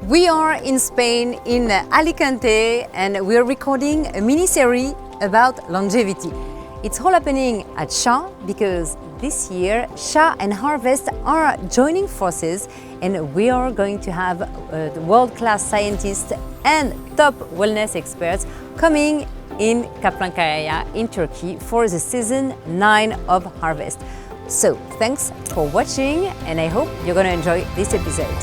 We are in Spain, in Alicante, and we're recording a mini-series about longevity. It's all happening at SHA because this year SHA and Harvest are joining forces, and we are going to have world-class scientists and top wellness experts coming in Kaplan-Kaya in Turkey for the season 9 of Harvest. So thanks for watching, and I hope you're going to enjoy this episode.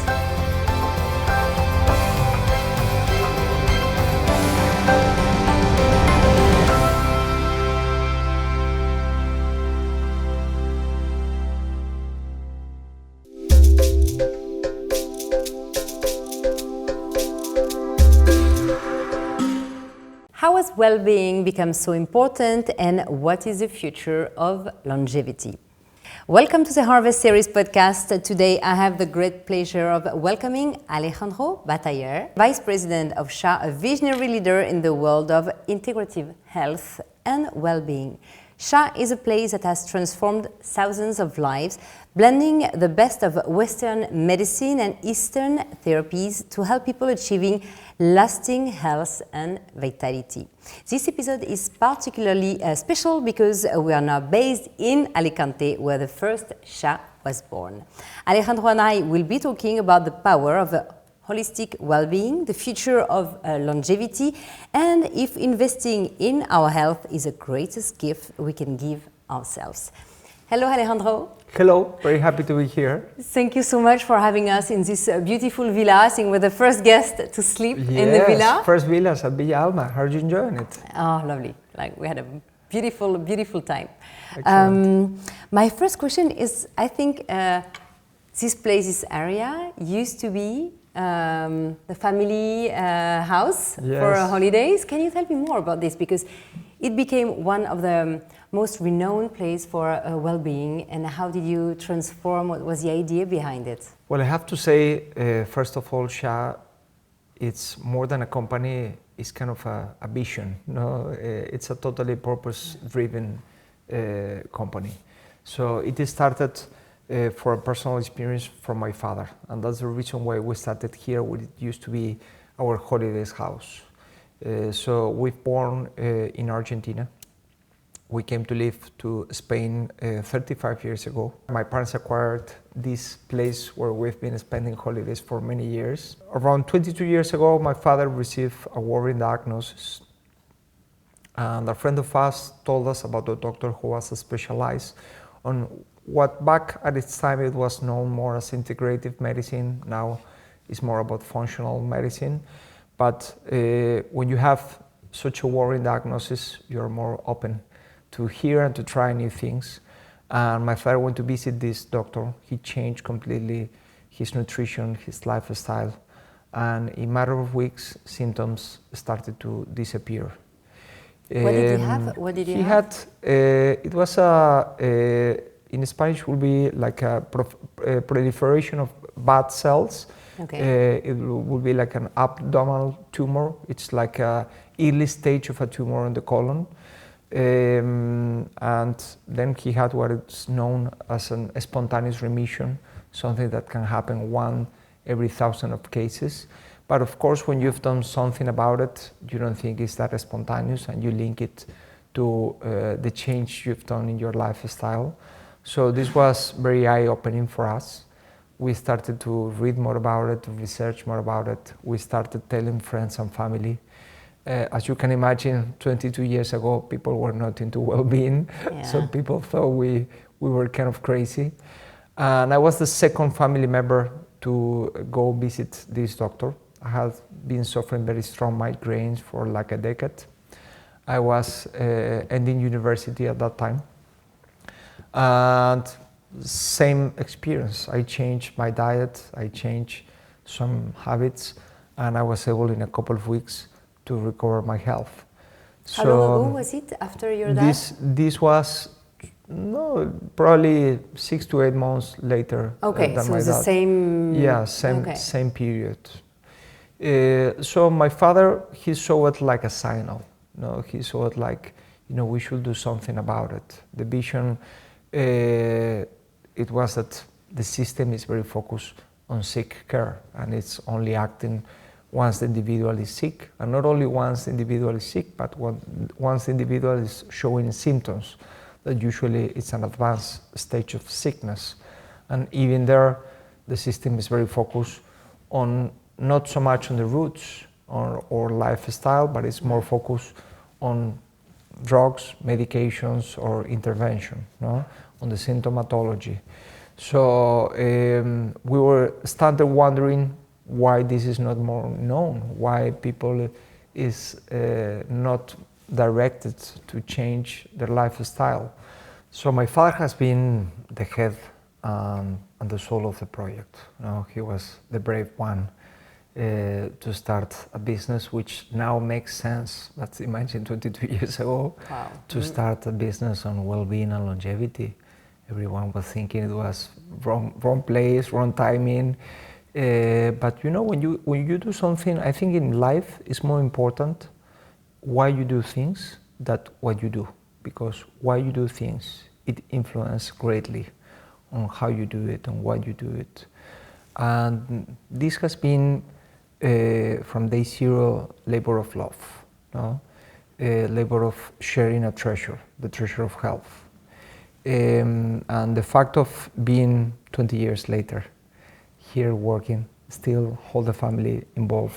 How has well-being become so important, and what is the future of longevity? Welcome to the Harvest Series podcast. Today I have the great pleasure of welcoming Alejandro Bataller, Vice President of SHA, a visionary leader in the world of integrative health and well-being. SHA is a place that has transformed thousands of lives, blending the best of Western medicine and Eastern therapies to help people achieving lasting health and vitality. This episode is particularly special because we are now based in Alicante, where the first SHA was born. Alejandro and I will be talking about the power of holistic well-being, the future of longevity, and if investing in our health is the greatest gift we can give ourselves. Hello, Alejandro. Hello, very happy to be here. Thank you so much for having us in this beautiful villa. I think we're the first guest to sleep in the villa. Yes, first villas at Villa Alma. How are you enjoying it? Oh, lovely. Like, we had a beautiful, beautiful time. My first question is, I think this place, this area used to be the family house for holidays. Can you tell me more about this? Because it became one of the most renowned place for well-being, and how did you transform? What was the idea behind it? Well, I have to say, first of all, SHA, it's more than a company, it's kind of a vision. No? It's a totally purpose-driven company. So it started for a personal experience from my father, and that's the reason why we started here, where it used to be our holidays house. So we've born in Argentina. We came to live to Spain 35 years ago. My parents acquired this place where we've been spending holidays for many years. Around 22 years ago, my father received a worrying diagnosis. And a friend of us told us about a doctor who was specialized on what back at its time it was known more as integrative medicine. Now it's more about functional medicine. But when you have such a worrying diagnosis, you're more open to hear and to try new things. And my father went to visit this doctor. He changed completely his nutrition, his lifestyle. And in a matter of weeks, symptoms started to disappear. What did he have? What did he have? It was in Spanish would be like a proliferation of bad cells. Okay. It would be like an abdominal tumor. It's like a early stage of a tumor in the colon. And then he had what is known as a spontaneous remission, something that can happen 1 every 1,000 of cases. But of course, when you've done something about it, you don't think it's that spontaneous, and you link it to the change you've done in your lifestyle. So this was very eye-opening for us. We started to read more about it, to research more about it. We started telling friends and family. As you can imagine, 22 years ago, people were not into well-being. Yeah. So people thought we were kind of crazy. And I was the second family member to go visit this doctor. I had been suffering very strong migraines for like a decade. I was ending university at that time. And same experience. I changed my diet, I changed some habits, and I was able in a couple of weeks to recover my health. How long ago was it after your dad? This was probably 6 to 8 months later. Okay, than so my it's the dad. same. Yeah, same period. So my father, he saw it like a signal. No, he saw it like, we should do something about it. The vision, it was that the system is very focused on sick care, and it's only acting once the individual is sick, and not only once the individual is sick, but once the individual is showing symptoms that usually it's an advanced stage of sickness. And even there, the system is very focused on not so much on the roots or lifestyle, but it's more focused on drugs, medications, or intervention, no? On the symptomatology. So we were started wondering why this is not more known, why people is not directed to change their lifestyle. So my father has been the head and the soul of the project. You know, he was the brave one to start a business, which now makes sense. Let's imagine 22 years ago, wow. To start a business on well-being and longevity. Everyone was thinking it was wrong place, wrong timing. But you know, when you do something, I think in life it's more important why you do things than what you do, because why you do things, it influences greatly on how you do it and why you do it. And this has been from day zero labor of love, no? Labor of sharing a treasure, the treasure of health. And the fact of being 20 years later here working, still hold the family involved.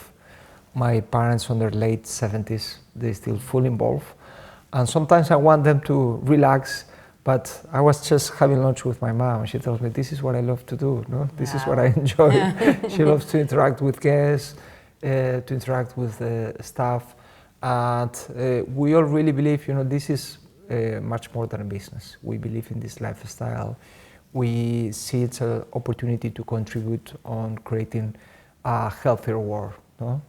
My parents on their late 70s, they still fully involved. And sometimes I want them to relax, but I was just having lunch with my mom. She tells me, this is what I love to do, no? This is what I enjoy. She loves to interact with guests, to interact with the staff. And we all really believe, you know, this is much more than a business. We believe in this lifestyle. We see it's an opportunity to contribute on creating a healthier world, no?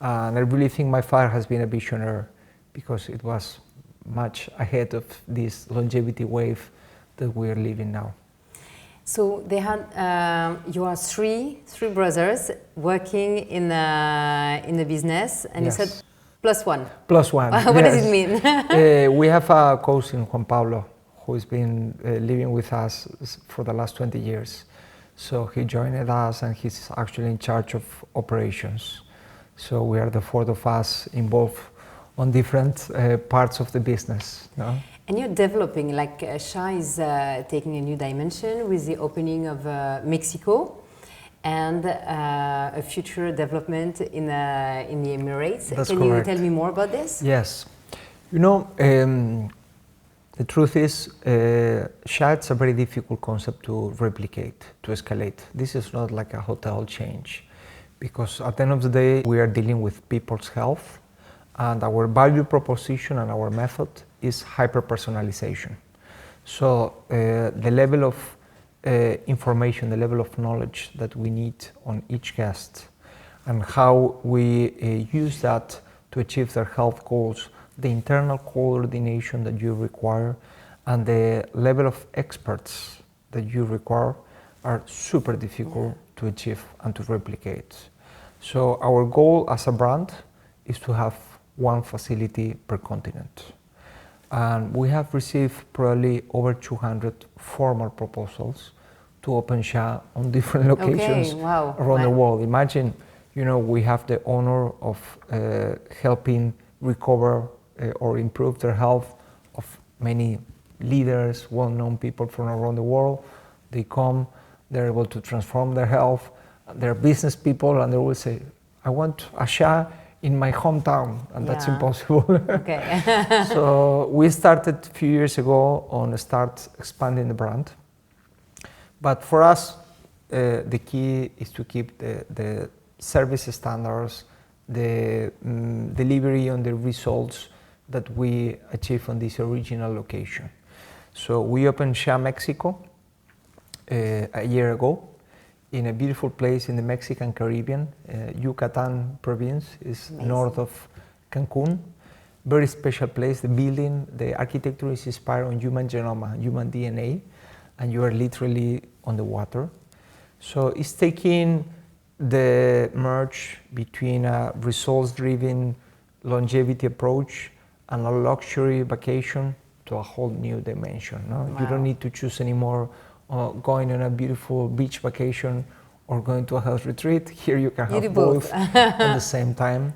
And I really think my father has been a visionary, because it was much ahead of this longevity wave that we are living now. So they had, you are three brothers working in the business, and Yes. you said plus one. Plus one. What yes. does it mean? We have a cousin, Juan Pablo, who has been living with us for the last 20 years. So he joined us, and he's actually in charge of operations. So we are the four of us involved on different parts of the business. No? And you're developing, like SHA is taking a new dimension with the opening of Mexico and a future development in the Emirates. That's Can correct. you tell me more about this? Yes. You know, the truth is, SHA is a very difficult concept to replicate, to escalate. This is not like a hotel change, because at the end of the day, we are dealing with people's health, and our value proposition and our method is hyper-personalization. So the level of information, the level of knowledge that we need on each guest, and how we use that to achieve their health goals, the internal coordination that you require, and the level of experts that you require are super difficult to achieve and to replicate. So our goal as a brand is to have one facility per continent. And we have received probably over 200 formal proposals to open SHA on different locations around the world. Imagine, you know, we have the honor of helping recover or improve their health of many leaders, well-known people from around the world. They come, they're able to transform their health. They're business people, and they will say, I want a SHA in my hometown, and that's impossible. Okay. So we started a few years ago on start expanding the brand. But for us, the key is to keep the service standards, the delivery on the results that we achieve on this original location. So we opened SHA Mexico a year ago in a beautiful place in the Mexican Caribbean. Yucatan province is north of Cancun. Very special place. The building, the architecture is inspired on human genome, human DNA, and you are literally on the water. So it's taking the merge between a results-driven longevity approach and a luxury vacation to a whole new dimension. No? Wow. You don't need to choose anymore going on a beautiful beach vacation or going to a health retreat. Here you can You do have both. both at the same time.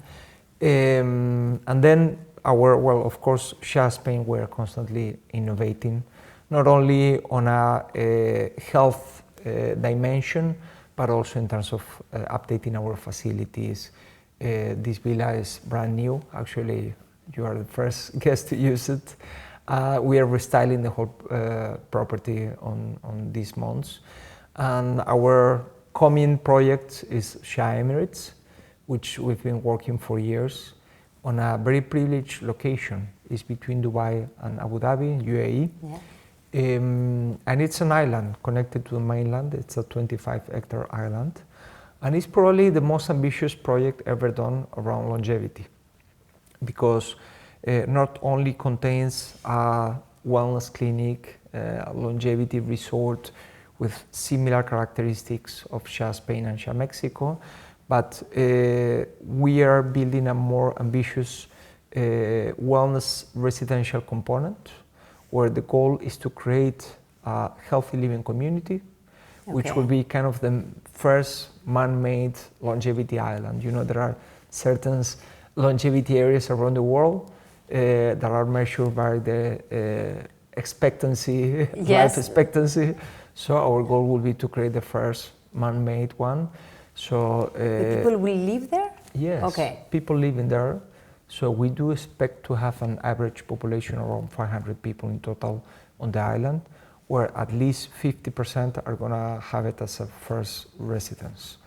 And then of course, SHA Spain, we're constantly innovating, not only on a health dimension, but also in terms of updating our facilities. This villa is brand new. Actually, you are the first guest to use it. We are restyling the whole property on these months. And our coming project is SHA Emirates, which we've been working for years on a very privileged location. It's between Dubai and Abu Dhabi, UAE. Yeah. And it's an island connected to the mainland. It's a 25-hectare island. And it's probably the most ambitious project ever done around longevity, because not only contains a wellness clinic, a longevity resort with similar characteristics of SHA Spain and SHA Mexico, but we are building a more ambitious wellness residential component, where the goal is to create a healthy living community, which will be kind of the first man-made longevity island. You know, there are certain longevity areas around the world that are measured by the expectancy, life expectancy. So our goal will be to create the first man-made one. So the people will live there? Yes, okay. People living there. So we do expect to have an average population around 500 people in total on the island, where at least 50% are gonna have it as a first residence.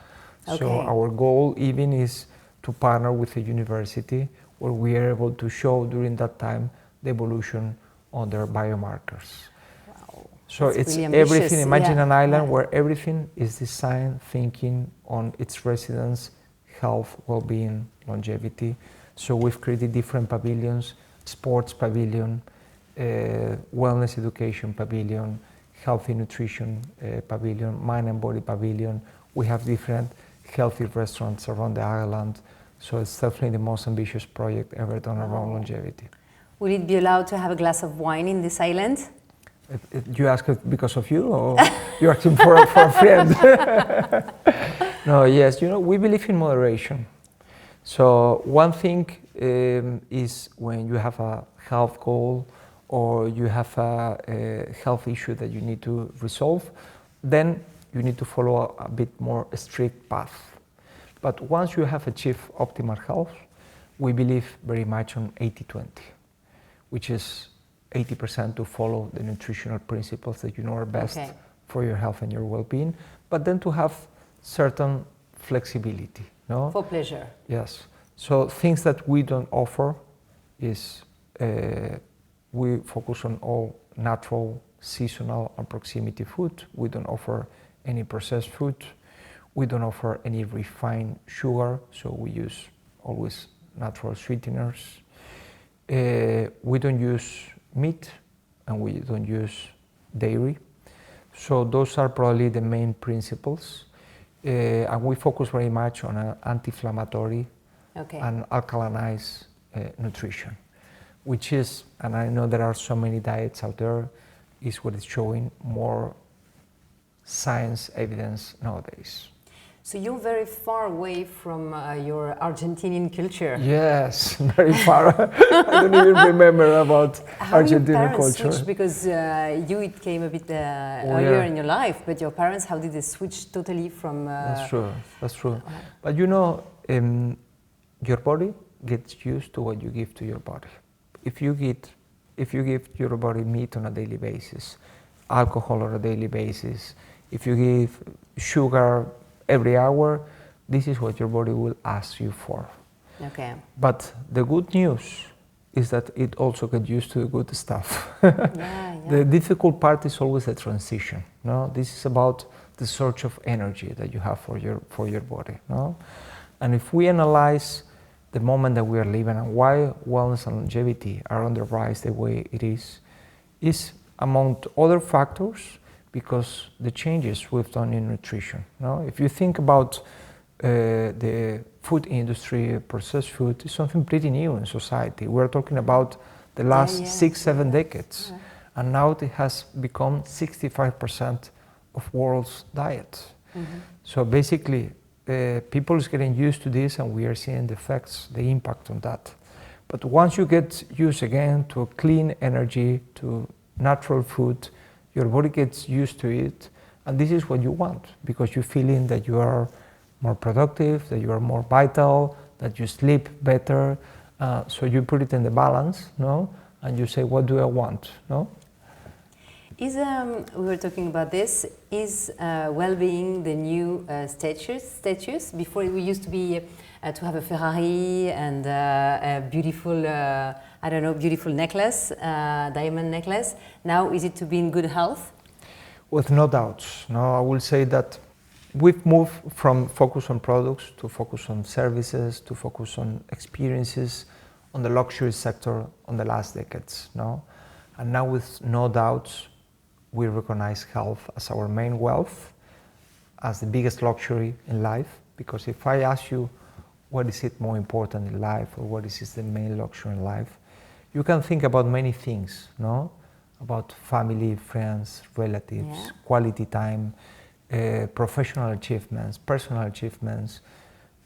Okay. So our goal even is to partner with a university where we are able to show during that time the evolution on their biomarkers. Wow. So That's it's really everything. Imagine an island yeah. where everything is designed thinking on its residents' health, well-being, longevity. So we've created different pavilions: sports pavilion, wellness education pavilion, healthy nutrition pavilion, mind and body pavilion. We have different healthy restaurants around the island. So it's definitely the most ambitious project ever done around longevity. Will it be allowed to have a glass of wine in this island? You ask it because of you, or you're asking for a friend? No, yes, you know, we believe in moderation. So one thing is when you have a health goal or you have a health issue that you need to resolve, then you need to follow a bit more strict path. But once you have achieved optimal health, we believe very much on 80-20, which is 80% to follow the nutritional principles that you know are best for your health and your well-being, but then to have certain flexibility. No? For pleasure. Yes. So things that we don't offer is we focus on all natural, seasonal, and proximity food. We don't offer any processed food. We don't offer any refined sugar, so we use always natural sweeteners. We don't use meat, and we don't use dairy. So those are probably the main principles. And we focus very much on an anti-inflammatory and alkalinized nutrition, which is, and I know there are so many diets out there, is what is showing more science evidence nowadays. So you're very far away from your Argentinian culture. Yes, very far. I don't even remember about Argentinian culture. Switch? Because it came a bit earlier in your life, but your parents, how did they switch totally from? That's true. That's true. But you know, your body gets used to what you give to your body. If you give your body meat on a daily basis, alcohol on a daily basis, if you give sugar every hour, this is what your body will ask you for. Okay. But the good news is that it also gets used to the good stuff. The difficult part is always the transition. No, this is about the surge of energy that you have for your body. No, and if we analyze the moment that we are living and why wellness and longevity are on the rise the way it is among other factors, because the changes we've done in nutrition. No? If you think about the food industry, processed food, is something pretty new in society. We're talking about the last 6-7 decades, and now it has become 65% of world's diet. So basically, people is getting used to this, and we are seeing the effects, the impact on that. But once you get used again to clean energy, to natural food, your body gets used to it, and this is what you want, because you're feeling that you are more productive, that you are more vital, that you sleep better. So you put it in the balance, no? And you say, what do I want, no? We were talking about this. Is well-being the new status? Before it used to be to have a Ferrari and a beautiful, beautiful necklace, diamond necklace. Now, is it to be in good health? With no doubts. No, I will say that we've moved from focus on products to focus on services, to focus on experiences, on the luxury sector on the last decades. No, and now with no doubts, we recognize health as our main wealth, as the biggest luxury in life. Because if I ask you, what is it more important in life, or what is the main luxury in life, you can think about many things, no? About family, friends, relatives, quality time, professional achievements, personal achievements.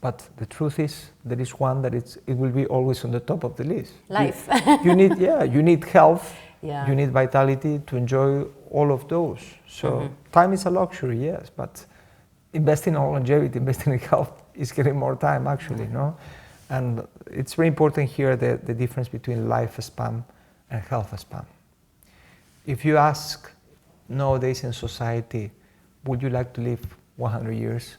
But the truth is, there is one that it will be always on the top of the list. Life. You need health, you need vitality to enjoy all of those. So time is a luxury, yes, but investing in longevity, investing in health is getting more time actually, no? And it's very important here the difference between lifespan and health span. If you ask nowadays in society, would you like to live 100 years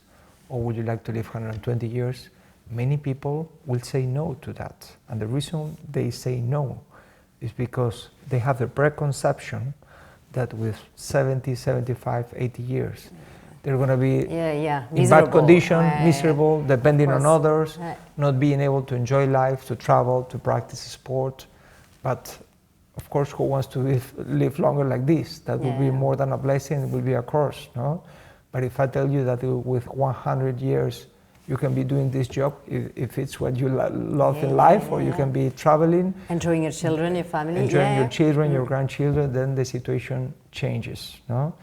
or would you like to live 120 years? Many people will say no to that. And the reason they say no is because they have the preconception that with 70, 75, 80 years, they're going to be in bad condition, miserable, depending on others, not being able to enjoy life, to travel, to practice sport. But of course, who wants to live longer like this? That would be more than a blessing, it will be a curse, no? But if I tell you that with 100 years, you can be doing this job, if it's what you love in life, or you can be traveling. Enjoying your children, your family. Enjoying your children, your grandchildren, then the situation changes, no?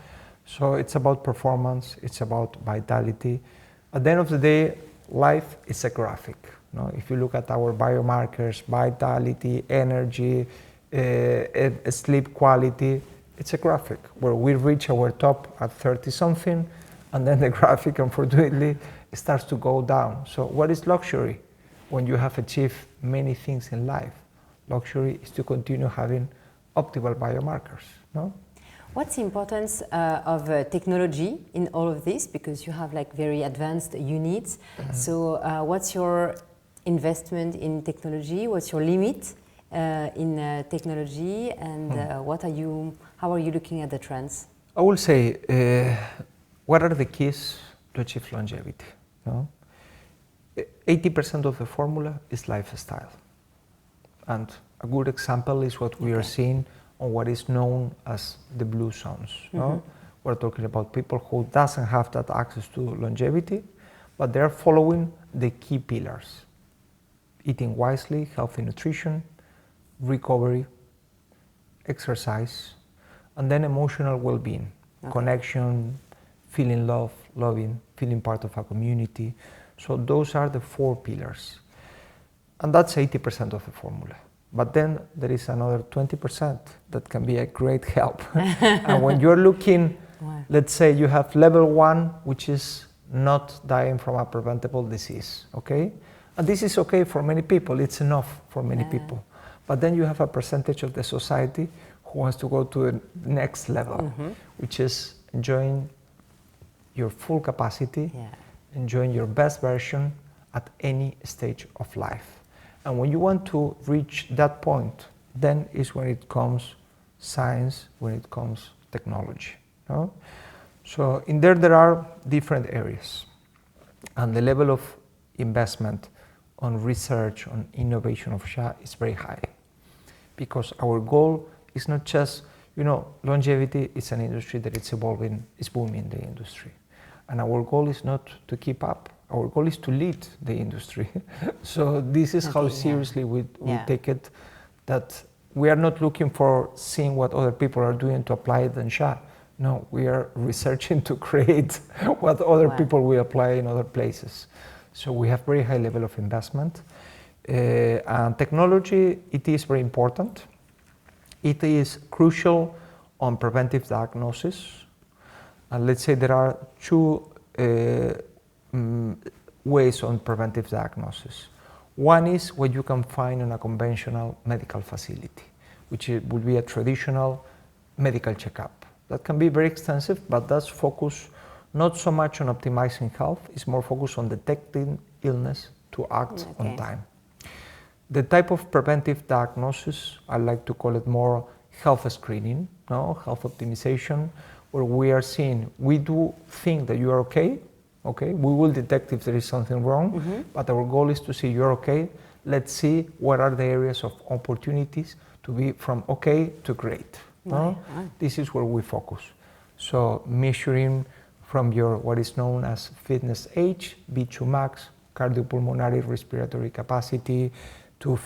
So it's about performance, it's about vitality. At the end of the day, life is a graphic, no? If you look at our biomarkers, vitality, energy, sleep quality, it's a graphic where we reach our top at 30-something, and then the graphic, unfortunately, starts to go down. So what is luxury? When you have achieved many things in life, luxury is to continue having optimal biomarkers, no? What's the importance of technology in all of this? Because you have like very advanced units. So what's your investment in technology? What's your limit in technology? And how are you looking at the trends? I will say, what are the keys to achieve longevity? No? 80% of the formula is lifestyle. And a good example is what we are seeing on what is known as the blue zones. No? We're talking about people who doesn't have that access to longevity, but they're following the key pillars: eating wisely, healthy nutrition, recovery, exercise, and then emotional well-being, connection, feeling love, loving, feeling part of a community. So those are the 4 pillars. And that's 80% of the formula. But then there is another 20% that can be a great help. And when you're looking, let's say you have level 1, which is not dying from a preventable disease, okay? And this is okay for many people, it's enough for many people. But then you have a percentage of the society who wants to go to the next level, which is enjoying your full capacity, enjoying your best version at any stage of life. And when you want to reach that point, then is when it comes science, when it comes technology. No? So in there are different areas. And the level of investment on research, on innovation of SHA is very high. Because our goal is not just, longevity is an industry that it's evolving, it's booming, the industry. And our goal is not to keep up. Our goal is to lead the industry. So this is how seriously we take it, that we are not looking for seeing what other people are doing to apply it in SHA. No, we are researching to create what other Wow. people will apply in other places. So we have very high level of investment. And technology, it is very important. It is crucial on preventive diagnosis. And let's say there are two ways on preventive diagnosis. One is what you can find in a conventional medical facility, which will be a traditional medical checkup. That can be very extensive, but that's focused not so much on optimizing health, it's more focused on detecting illness to act on time. The type of preventive diagnosis, I like to call it more health screening, no? Health optimization, where we are seeing, we do think that you are okay, we will detect if there is something wrong, but our goal is to see you're okay. Let's see what are the areas of opportunities to be from okay to great. No? This is where we focus. So measuring from your what is known as fitness age, V2 max, cardiopulmonary respiratory capacity, to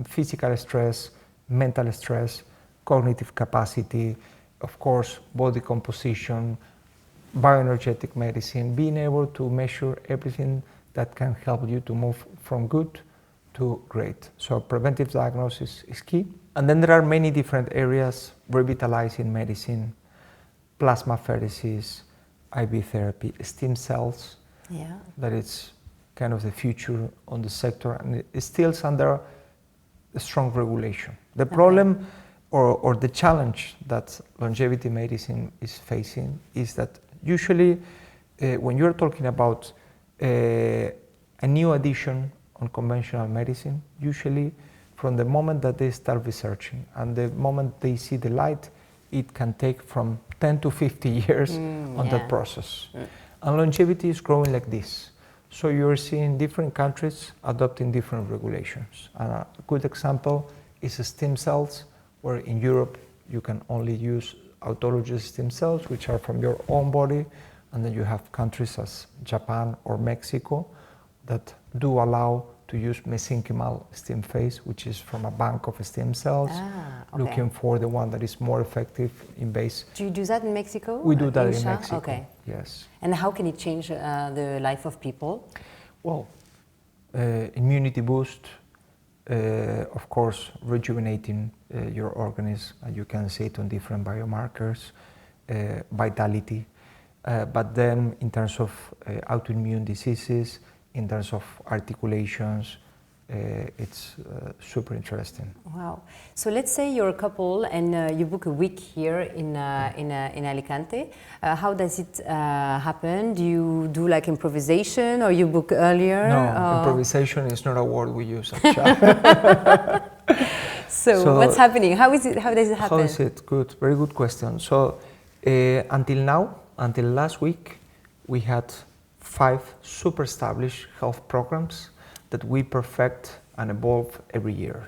physical stress, mental stress, cognitive capacity, of course, body composition, bioenergetic medicine, being able to measure everything that can help you to move from good to great. So preventive diagnosis is key. And then there are many different areas: revitalizing medicine, plasmapheresis, IV therapy, stem cells. Yeah. That is kind of the future on the sector, and it still is under a strong regulation. The problem or the challenge that longevity medicine is facing is that usually when you're talking about a new addition on conventional medicine, usually from the moment that they start researching and the moment they see the light, it can take from 10 to 50 years on that process. And longevity is growing like this. So you're seeing different countries adopting different regulations. And a good example is stem cells, where in Europe you can only use autologous stem cells, which are from your own body. And then you have countries as Japan or Mexico that do allow to use mesenchymal stem phase, which is from a bank of stem cells, looking for the one that is more effective in base. Do you do that in Mexico? We do that in SHA? Mexico, okay. Yes. And how can it change the life of people? Well, immunity boost, of course, rejuvenating your organism, and you can see it on different biomarkers, vitality, but then in terms of autoimmune diseases, in terms of articulations, it's super interesting. Wow. So let's say you're a couple and you book a week here in Alicante. How does it happen? Do you do like improvisation or you book earlier? No, improvisation is not a word we use at SHA. So what's happening? How does it happen? How is it? Good, very good question. So until now, until last week, we had 5 super established health programs that we perfect and evolve every year.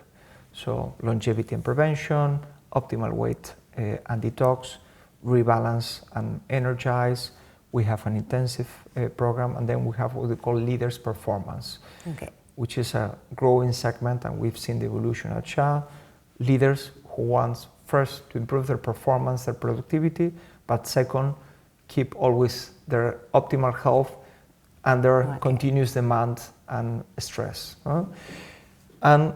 So longevity and prevention, optimal weight and detox, rebalance and energize. We have an intensive program, and then we have what we call leaders performance, which is a growing segment, and we've seen the evolution at SHA. Leaders who want first to improve their performance, their productivity, but second, keep always their optimal health under continuous demand and stress. And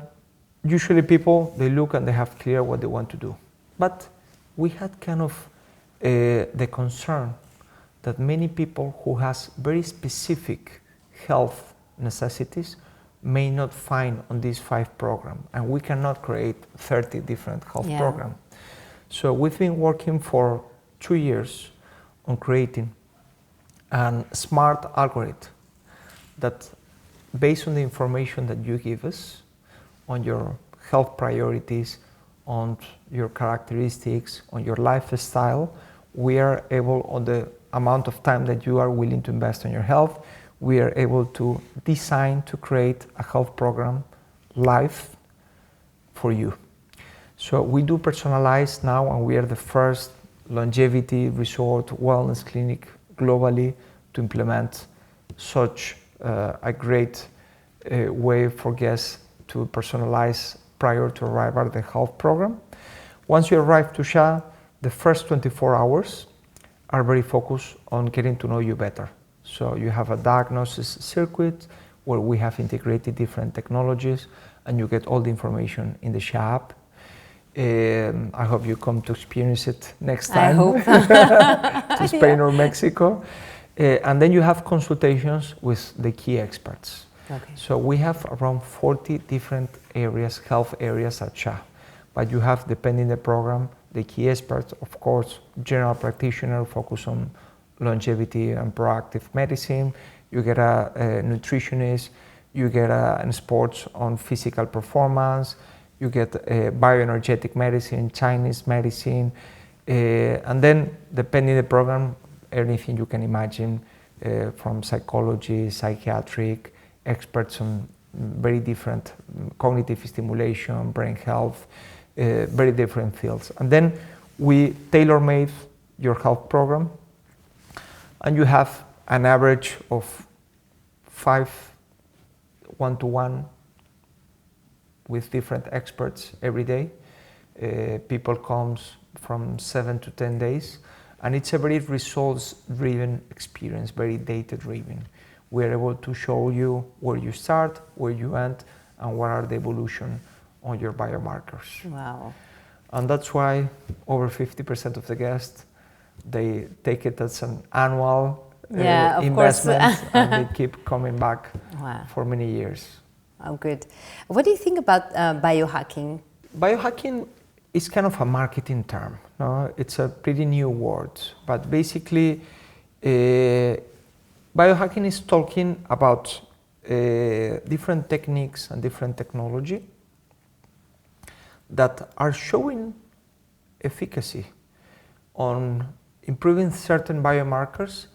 usually people, they look and they have clear what they want to do. But we had kind of the concern that many people who has very specific health necessities may not find on these 5 programs, and we cannot create 30 different health programs. So we've been working for 2 years on creating a smart algorithm that, based on the information that you give us on your health priorities, on your characteristics, on your lifestyle, we are able, on the amount of time that you are willing to invest on your health, we are able to design, to create a health program live for you. So we do personalize now, and we are the first longevity resort wellness clinic globally to implement such a great way for guests to personalize prior to arrival at the health program. Once you arrive to SHA, the first 24 hours are very focused on getting to know you better. So you have a diagnosis circuit where we have integrated different technologies, and you get all the information in the SHA app. I hope you come to experience it next time. I hope. To Spain or Mexico. And then you have consultations with the key experts. Okay. So we have around 40 different areas, health areas at SHA. But you have, depending the program, the key experts, of course, general practitioner focus on longevity and proactive medicine. You get a nutritionist, you get in sports on physical performance, you get bioenergetic medicine, Chinese medicine, and then depending the program, anything you can imagine, from psychology, psychiatric, experts on very different cognitive stimulation, brain health, very different fields. And then we tailor-made your health program, and you have an average of 5 one-to-one with different experts every day. People comes from 7 to 10 days, and it's a very results-driven experience, very data-driven. We're able to show you where you start, where you end, and what are the evolution on your biomarkers. Wow. And that's why over 50% of the guests, they take it as an annual investment, and they keep coming back for many years. Oh, good. What do you think about biohacking? Biohacking is kind of a marketing term. No? It's a pretty new word, but basically biohacking is talking about different techniques and different technology that are showing efficacy on improving certain biomarkers,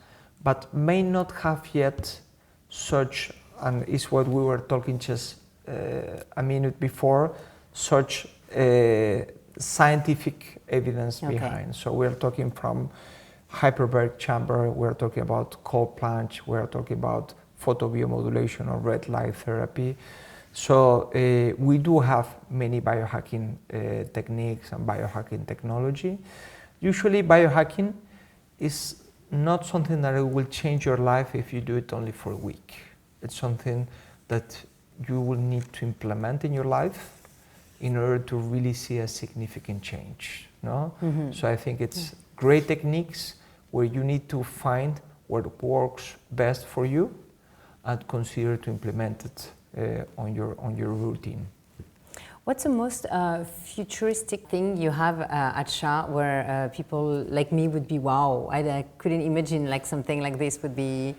but may not have yet such, and is what we were talking just a minute before, such scientific evidence behind. So we're talking from hyperbaric chamber, we're talking about cold plunge, we're talking about photobiomodulation or red light therapy. So we do have many biohacking techniques and biohacking technology. Usually biohacking is not something that will change your life if you do it only for a week. It's something that you will need to implement in your life in order to really see a significant change. No? Mm-hmm. So I think it's great techniques where you need to find what works best for you and consider to implement it on your routine. What's the most futuristic thing you have at SHA where people like me would be, wow, I couldn't imagine like something like this would be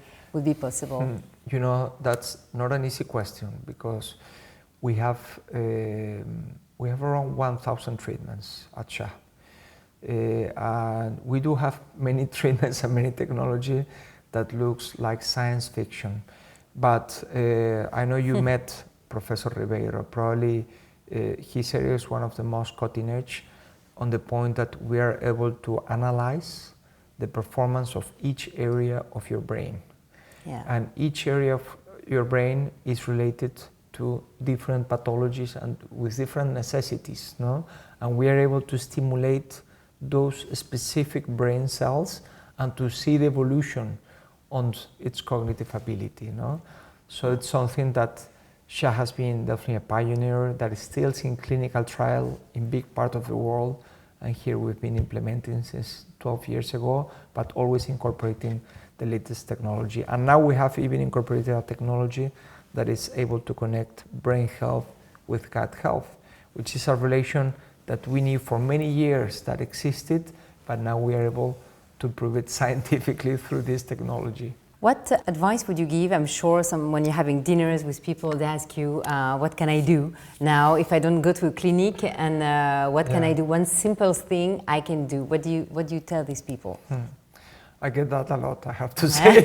possible? You know, that's not an easy question because we have around 1,000 treatments at SHA. And we do have many treatments and many technology that looks like science fiction. But I know you met Professor Ribeiro. Probably his area is one of the most cutting edge on the point that we are able to analyze the performance of each area of your brain. Yeah. And each area of your brain is related to different pathologies and with different necessities, no? And we are able to stimulate those specific brain cells and to see the evolution on its cognitive ability, no? So it's something that SHA has been definitely a pioneer that is still in clinical trial in big part of the world, and here we've been implementing since 12 years ago, but always incorporating the latest technology. And now we have even incorporated a technology that is able to connect brain health with gut health, which is a relation that we knew for many years that existed, but now we are able to prove it scientifically through this technology. What advice would you give? I'm sure when you're having dinners with people, they ask you, what can I do now if I don't go to a clinic, and what can I do? One simple thing I can do. What do you tell these people? I get that a lot, I have to say.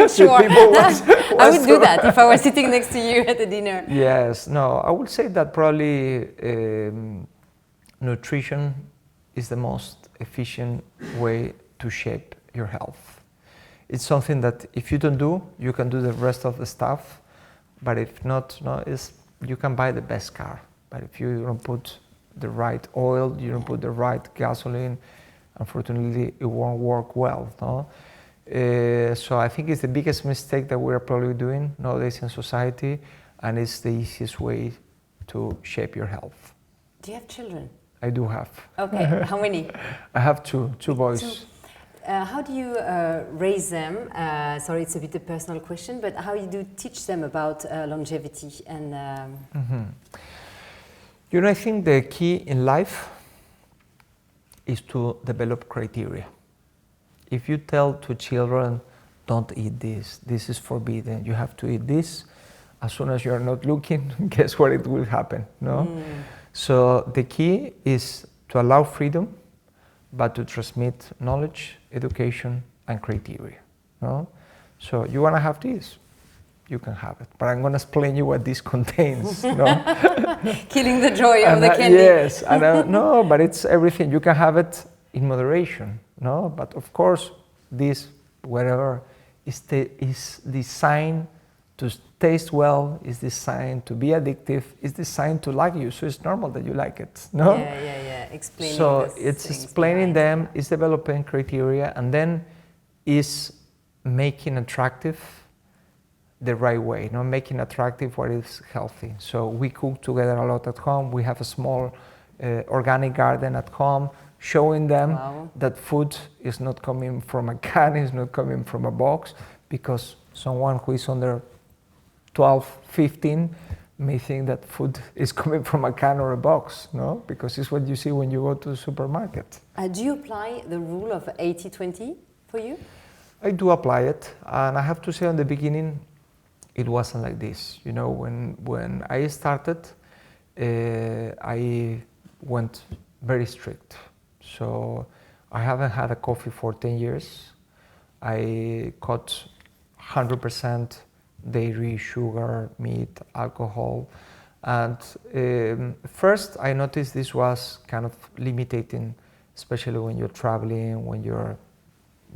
Sure. I would do that if I were sitting next to you at a dinner. Yes, no, I would say that probably nutrition is the most efficient way to shape your health. It's something that if you don't do, you can do the rest of the stuff, but if not, you can buy the best car. But if you don't put the right oil, you don't put the right gasoline, unfortunately it won't work well. No? So I think it's the biggest mistake that we're probably doing nowadays in society, and it's the easiest way to shape your health. Do you have children? I do have. Okay, how many? I have two boys. Two. How do you raise them? Sorry, it's a bit a personal question, but how you do teach them about longevity and? You know, I think the key in life is to develop criteria. If you tell to children, don't eat this, this is forbidden, you have to eat this, as soon as you're not looking, guess what, it will happen, no? So the key is to allow freedom, but to transmit knowledge, education, and criteria, no? So you want to have this, you can have it, but I'm going to explain you what this contains, no? Killing the joy of the candy. Yes, no, but it's everything. You can have it in moderation, no? But of course, this, whatever, is designed to taste well, is designed to be addictive, is designed to like you, so it's normal that you like it, no? Yeah. Explaining. So it's explaining them, it's developing criteria, and then is making attractive the right way, not making attractive what is healthy. So we cook together a lot at home. We have a small organic garden at home, showing them that food is not coming from a can, is not coming from a box, because someone who is under 12, 15 may think that food is coming from a can or a box, no? Because it's what you see when you go to the supermarket. Do you apply the rule of 80-20 for you? I do apply it, and I have to say, in the beginning, it wasn't like this. You know, when I started, I went very strict. So I haven't had a coffee for 10 years. I cut 100% dairy, sugar, meat, alcohol. And first I noticed this was kind of limiting, especially when you're traveling, when you're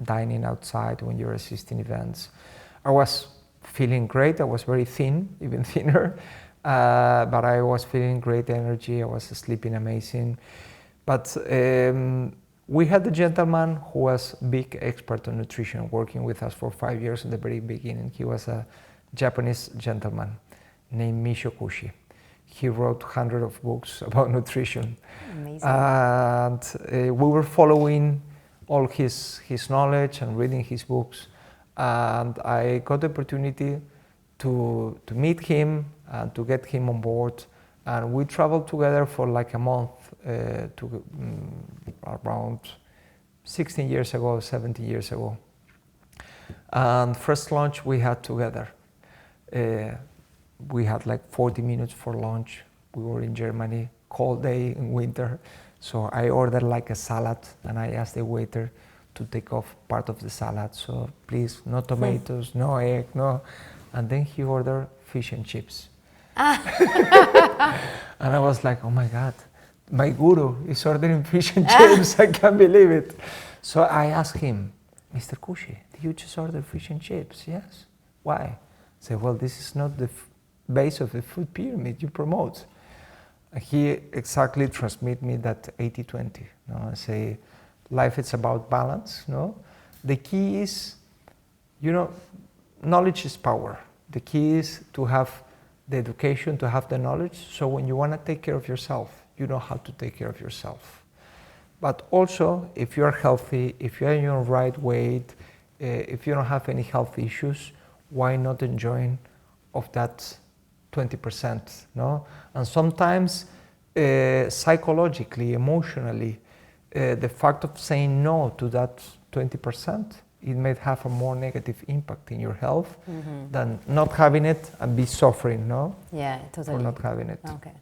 dining outside, when you're assisting events. I was feeling great. I was very thin, even thinner, but I was feeling great energy. I was sleeping amazing. But we had a gentleman who was big expert on nutrition, working with us for 5 years in the very beginning. He was a Japanese gentleman named Misho Kushi. He wrote hundreds of books about nutrition. Amazing. And we were following all his knowledge and reading his books. And I got the opportunity to meet him and to get him on board. And we traveled together for like a month to around 16 years ago, 17 years ago. And first lunch we had together. We had like 40 minutes for lunch. We were in Germany, cold day in winter. So I ordered like a salad, and I asked the waiter to take off part of the salad. So please, no tomatoes, no egg, no. And then he ordered fish and chips. And I was like, oh my God, my guru is ordering fish and chips. I can't believe it. So I asked him, Mr. Kushi, did you just order fish and chips? Yes. Why? I said, well, this is not the base of the food pyramid you promote. He exactly transmit me that 80-20. I say, life is about balance. No, the key is, knowledge is power. The key is to have the education, to have the knowledge. So when you want to take care of yourself, you know how to take care of yourself. But also, if you are healthy, if you are in your right weight, if you don't have any health issues, why not enjoy of that 20%? No, and sometimes psychologically, emotionally, the fact of saying no to that 20%, it may have a more negative impact in your health than not having it and be suffering, no? Yeah, totally. For not having it. Okay.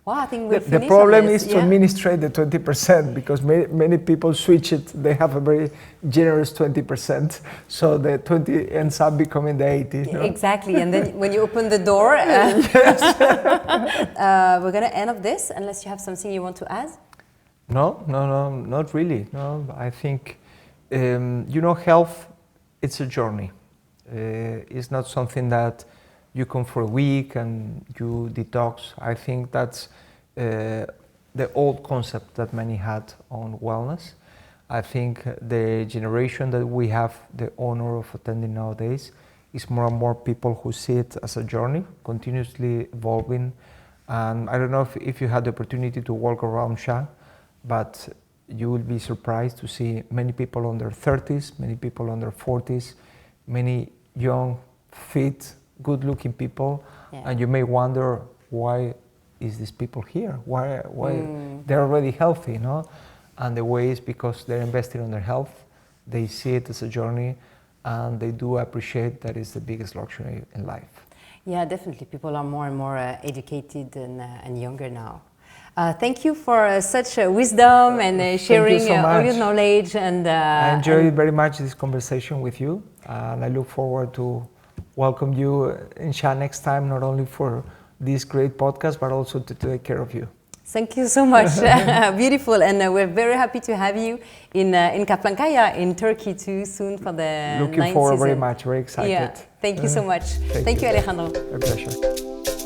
Well, I think we're The problem is to administrate the 20%, because many people switch it. They have a very generous 20%, so the 20 ends up becoming the 80. No? Exactly, and then when you open the door, we're going to end up this, unless you have something you want to add? No, not really. No, I think, health, it's a journey. It's not something that you come for a week and you detox. I think that's the old concept that many had on wellness. I think the generation that we have the honor of attending nowadays is more and more people who see it as a journey, continuously evolving. And I don't know if you had the opportunity to walk around SHA, but you will be surprised to see many people under 30s, many people under 40s, many young, fit, good-looking people, and you may wonder why is these people here? Why they're already healthy, you know? And the way is because they're investing in their health. They see it as a journey, and they do appreciate that it's the biggest luxury in life. Yeah, definitely. People are more and more educated and younger now. Thank you for such wisdom and sharing all your knowledge. And I enjoyed very much this conversation with you, and I look forward to welcome you in SHA next time, not only for this great podcast, but also to take care of you. Thank you so much. Beautiful, and we're very happy to have you in Kaplankaya in Turkey too soon for the Looking ninth forward season. very much, very excited. Yeah, thank you so much. Thank you, Alejandro. A pleasure.